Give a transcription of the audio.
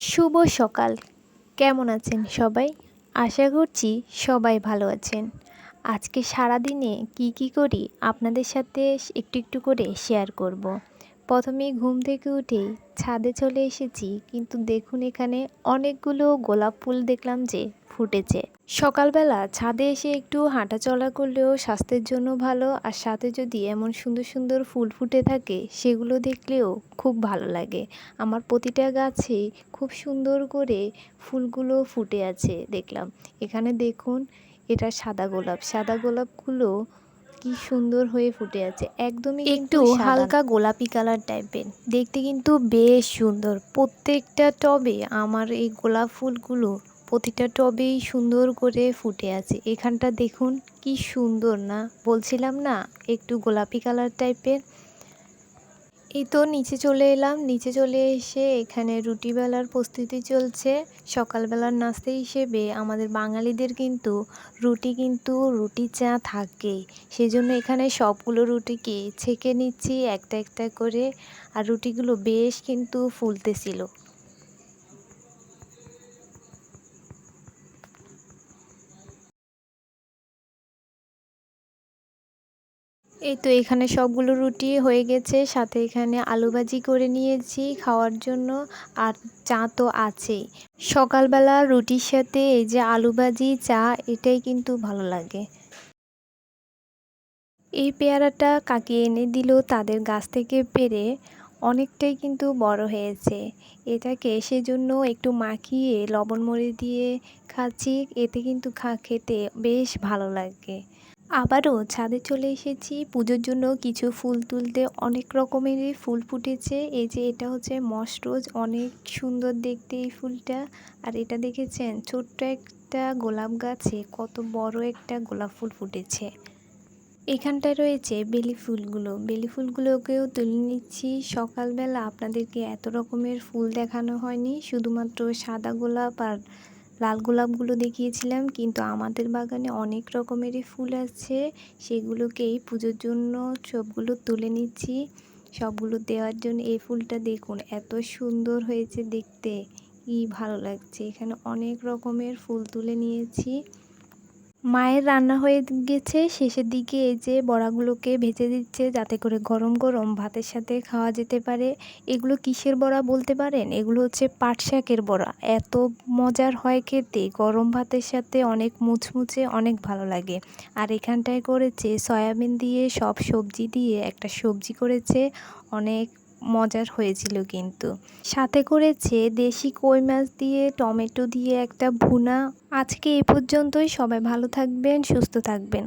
শুভ সকাল। কেমন আছেন সবাই? আশা করছি সবাই ভালো আছেন। আজকে সারাদিনে কি করি আপনাদের সাথে একটু একটু করে শেয়ার করব। প্রথমেই ঘুম থেকে উঠে ছাদে চলে এসেছি, কিন্তু দেখুন এখানে অনেকগুলো গোলাপ ফুল দেখলাম যে ফুটেছে। সকালবেলা ছাদে এসে একটু হাঁটাচলা করলেও স্বাস্থ্যের জন্য ভালো, আর সাথে যদি এমন সুন্দর সুন্দর ফুল ফুটে থাকে সেগুলো দেখলেও খুব ভালো লাগে। আমার প্রতিটা গাছে খুব সুন্দর করে ফুলগুলো ফুটে আছে দেখলাম। এখানে দেখুন, এটা সাদা গোলাপ। সাদা গোলাপগুলো কি সুন্দর হয়ে ফুটে আছে, একদমই একটু হালকা গোলাপি কালার টাইপের, দেখতে কিন্তু বেশ সুন্দর। প্রত্যেকটা টবে আমার এই গোলাপ ফুলগুলো প্রতিটা টবেই সুন্দর করে ফুটে আছে। এখানটা দেখুন কি সুন্দর না, বলছিলাম না একটু গোলাপি কালার টাইপের। এই তো নিচে চলে এলাম। নিচে চলে এসে এখানে রুটি বেলার প্রস্তুতি চলছে। সকালবেলার নাস্তা হিসেবে আমাদের বাঙালিদের কিন্তু রুটি চা থাকেই। সেজন্য এখানে সবগুলো রুটিকে ছেঁকে নিচ্ছি একটা একটা করে, আর রুটিগুলো বেশ কিন্তু ফুলতেছিল। এই তো এখানে সবগুলো রুটি হয়ে গেছে, সাথে এখানে আলু ভাজি করে নিয়েছি খাওয়ার জন্য, আর চা তো আছেই। সকালবেলা রুটির সাথে এই যে আলু ভাজি চা, এটাই কিন্তু ভালো লাগে। এই পেয়ারাটা কাকি এনে দিল তাদের গাছ থেকে পেড়ে, অনেকটাই কিন্তু বড় হয়েছে। এটাকে সেজন্য একটু মাখিয়ে লবণ মরিচ দিয়ে খাচ্ছি, এতে কিন্তু খেতে বেশ ভালো লাগে। আবারও ছাদে চলে এসেছি পুজোর জন্য কিছু ফুল তুলতে। অনেক রকমেরই ফুল ফুটেছে। এই যে এটা হচ্ছে মশরোজ, অনেক সুন্দর দেখতে এই ফুলটা। আর এটা দেখেছেন, ছোট্ট একটা গোলাপ গাছে কত বড় একটা গোলাপ ফুল ফুটেছে। এখানটায় রয়েছে বেলি ফুলগুলো, বেলি ফুলগুলোকেও তুলে নিচ্ছি। সকালবেলা আপনাদেরকে এত রকমের ফুল দেখানো হয়নি, শুধুমাত্র সাদা গোলাপ আর লাল গোলাপগুলো দেখিয়েছিলাম, কিন্তু আমাদের বাগানে অনেক রকমেরই ফুল আছে। সেগুলোকেই পুজোর জন্য সবগুলো তুলে নিচ্ছি। সবগুলো দেওয়ার জন্য এই ফুলটা দেখুন এত সুন্দর হয়েছে দেখতে, কি ভালো লাগছে। এখানে অনেক রকমের ফুল তুলে নিয়েছি। মায়ের রান্না হয়ে গেছে, শেষের দিকে এই যে বড়াগুলোকে ভেজে দিচ্ছে, যাতে করে গরম গরম ভাতের সাথে খাওয়া যেতে পারে। এগুলো কিসের বড়া বলতে পারেন? এগুলো হচ্ছে পাট শাকের বড়া। এত মজার হয় খেতে, গরম ভাতের সাথে অনেক মুচমুচে, অনেক ভালো লাগে। আর এখানটায় করেছে সয়াবিন দিয়ে সব সবজি দিয়ে একটা সবজি করেছে, অনেক মজার হয়েছিল কিন্তু। সাথে করেছে দেশি কই মাছ দিয়ে টমেটো দিয়ে একটা ভুনা। আজকে এই পর্যন্তই। সবাই ভালো থাকবেন, সুস্থ থাকবেন।